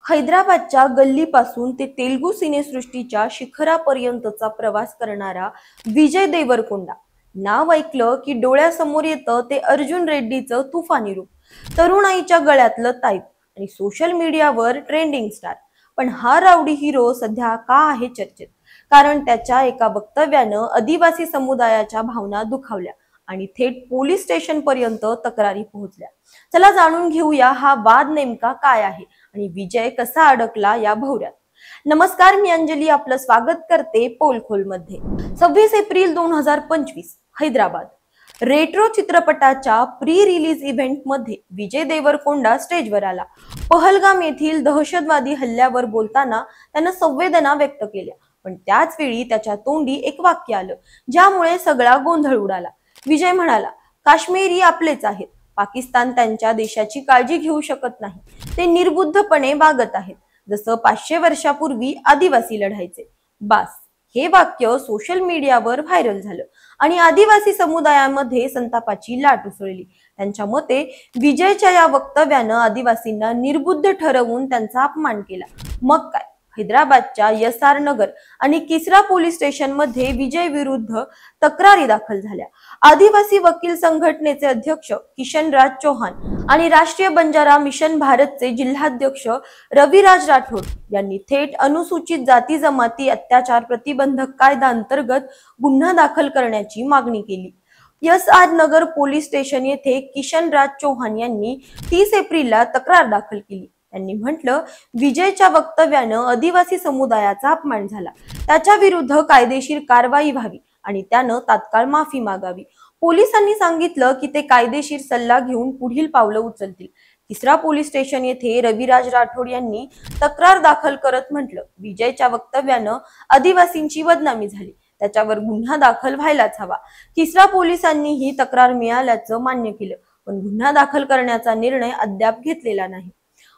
हैदराबादच्या गल्लीपासून ते तेलुगू सिनेसृष्टीच्या शिखरापर्यंतचा प्रवास करणारा विजय देवरकोंडा नाव ऐकलं की डोळ्यासमोर येतं ते अर्जुन रेड्डीचं तुफानी रूप, तरुणाईच्या गळ्यातलं ताईत आणि सोशल मीडियावर ट्रेंडिंग स्टार. पण हा रावडी हिरो सध्या का आहे चर्चेत? कारण त्याच्या एका वक्तव्यानं आदिवासी समुदायाच्या भावना दुखावल्या आणि थेट पोलीस स्टेशन पर्यंत तक्रारी पोहोचल्या. चला जाणून घेऊया हा वाद नेमका काय आहे आणि विजय कसा अडकला या भोवऱ्यात. नमस्कार, मी अंजली आपलं स्वागत करते पोलखोल मध्ये. 26 एप्रिल 2025 हैदराबाद. रेट्रो चित्रपटाच्या प्री रिलीज इव्हेंट मध्ये विजय देवरकोंडा स्टेजवर आला. पहलगाम येथील दहशतवादी हल्ल्यावर बोलताना त्यानं संवेदना व्यक्त केल्या, पण त्याच वेळी त्याच्या तोंडी एक वाक्य आलं ज्यामुळे सगळा गोंधळ उडाला. विजय म्हणाला, काश्मीरी आपलेच आहेत, पाकिस्तान त्यांच्या देशाची काळजी घेऊ शकत नाही, ते निर्बुद्धपणे वागत आहेत जसं 500 वर्षापूर्वी आदिवासी लढायचे. बास. हे वाक्य सोशल मीडियावर व्हायरल झालं आणि आदिवासी समुदायामध्ये संतापाची लाट उसळली. त्यांच्या मते विजयच्या या वक्तव्यानं आदिवासींना निर्बुद्ध ठरवून त्यांचा अपमान केला. मग काय, हैदराबादच्या SR नगर आणि किसरा पोलीस स्टेशन मध्ये विजय विरुद्ध तक्रारी दाखल झाल्या. आदिवासी वकील संघटनेचे अध्यक्ष किशनराज चौहान आणि राष्ट्रीय बंजारा मिशन भारतचे जिल्हाध्यक्ष रविराज राठोड यांनी थेट अनुसूचित जाती जमाती अत्याचार प्रतिबंधक कायदा अंतर्गत गुन्हा दाखल करण्याची मागणी केली. SR नगर पोलीस स्टेशन येथे किशनराज चौहान यांनी 30 एप्रिलला तक्रार दाखल केली. त्यांनी म्हटलं, विजयच्या वक्तव्यानं आदिवासी समुदायाचा अपमान झाला, त्याच्या विरुद्ध कायदेशीर कारवाई व्हावी आणि त्यानं तात्काळ माफी मागावी. पोलिसांनी सांगितलं की ते कायदेशीर सल्ला घेऊन पुढील पावलं उचलतील. किसरा पोलीस स्टेशन येथे रविराज राठोड यांनी तक्रार दाखल करत म्हटलं, विजयच्या वक्तव्यानं आदिवासींची बदनामी झाली, त्याच्यावर गुन्हा दाखल व्हायलाच हवा. किसरा पोलिसांनी ही तक्रार मिळाल्याचं मान्य केलं, पण गुन्हा दाखल करण्याचा निर्णय अद्याप घेतलेला नाही.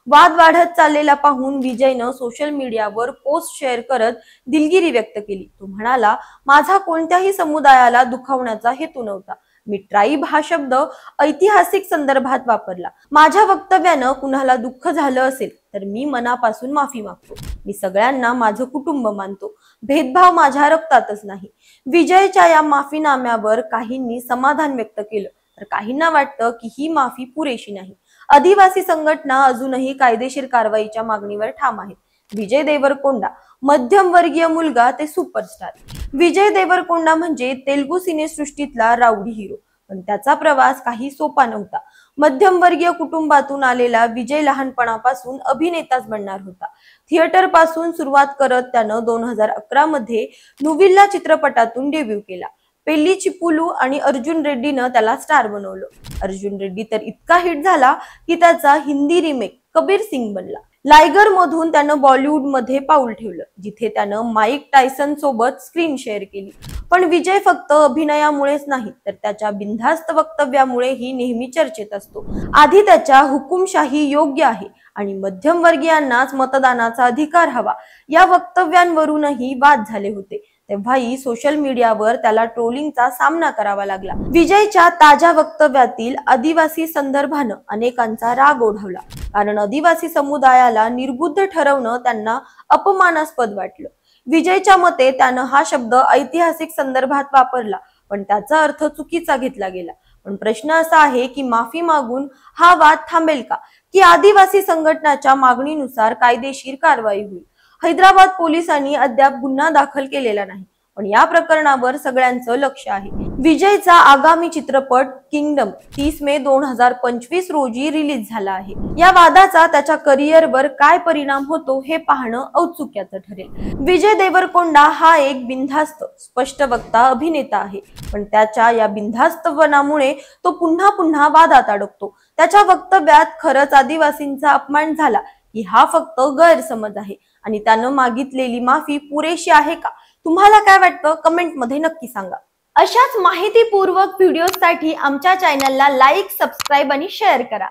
वाद वाढत चाललेला पाहून विजयनं सोशल मीडियावर पोस्ट शेअर करत दिलगिरी व्यक्त केली. तो म्हणाला, माझा कोणत्याही समुदायाला दुखावण्याचा हेतू नव्हता. मी ट्राईब हा शब्द ऐतिहासिक संदर्भात वापरला. माझ्या वक्तव्यानं कुणाला दुःख झालं असेल तर मी मनापासून माफी मागतो. मी सगळ्यांना माझं कुटुंब मानतो. भेदभाव माझ्या रक्तातच नाही. विजयच्या या माफीनाम्यावर काहींनी समाधान व्यक्त केलं तर काहींना वाटतं की ही माफी पुरेशी नाही. आदिवासी संघटना अजूनही कायदेशीर कारवाईच्या मागणीवर ठाम आहेत. विजय देवरकोंडा मध्यमवर्गीय मुलगा ते सुपरस्टार. विजय देवरकोंडा म्हणजे तेलुगू सिनेसृष्टीतला रावडी हिरो, पण त्याचा प्रवास काही सोपा नव्हता. मध्यमवर्गीय कुटुंबातून आलेला विजय लहानपणापासून अभिनेताच बनणार होता. थिएटर पासून सुरुवात करत त्यानं 2011 मध्ये नुविल्ला चित्रपटातून डेब्यू केला. पेल्ली चिपुलू आणि अर्जुन रेड्डीनं त्याला स्टार बनवलं. अर्जुन रेड्डी तर इतका हिट झाला की त्याचा हिंदी रिमेक कबीर सिंग बनला. लायगर मधून त्यानं बॉलिवूड मध्ये पाऊल ठेवलं, जिथे त्यानं माईक टायसन सोबत स्क्रीन शेअर केली. पण विजय फक्त अभिनयामुळेच नाही तर त्याच्या बिनधास्त वक्तव्यामुळेही नेहमी चर्चेत असतो. आधी त्याच्या हुकुमशाही योग्य आहे आणि मध्यमवर्गीयांनाच मतदानाचा अधिकार हवा या वक्तव्यांवरूनही वाद झाले होते. तेव्हाही सोशल मीडियावर त्याला ट्रोलिंगचा सामना करावा लागला. विजयच्या ताज्या वक्तव्यातील आदिवासी संदर्भानं अनेकांचा राग ओढवला, कारण आदिवासी समुदायाला निर्बुद्ध ठरवणं त्यांना अपमानास्पद वाटलं. विजयच्या मते त्यानं हा शब्द ऐतिहासिक संदर्भात वापरला, पण त्याचा अर्थ चुकीचा घेतला गेला. पण प्रश्न असा आहे की माफी मागून हा वाद थांबेल का, की आदिवासी संघटनाच्या मागणीनुसार कायदेशीर कारवाई होईल? हैदराबाद पोलिसांनी अद्याप गुन्हा दाखल केलेला नाही, पण या प्रकरणावर सगळ्यांचं लक्ष आहे. विजयचा आगामी चित्रपट किंगडम 30 मे 2025 रोजी रिलीज झाला आहे. या वादाचा त्याच्या करिअरवर काय परिणाम होतो हे पाहणं औत्सुक्याचं ठरेल. विजय देवरकोंडा हा एक बिनधास्त स्पष्ट वक्ता अभिनेता आहे, पण त्याच्या या बिनधास्तपणामुळे तो पुन्हा पुन्हा वादात अडकतो. त्याच्या वक्तव्यात खरंच आदिवासींचा अपमान झाला की हा फक्त गैरसमज आहे आणि त्यानं मागितलेली माफी पुरेशी आहे का? तुम्हाला काय वाटतं? कमेंट मध्ये नक्की सांगा. अशाच माहितीपूर्वक व्हिडिओसाठी आमच्या चॅनलला लाईक, सबस्क्राईब आणि शेअर करा.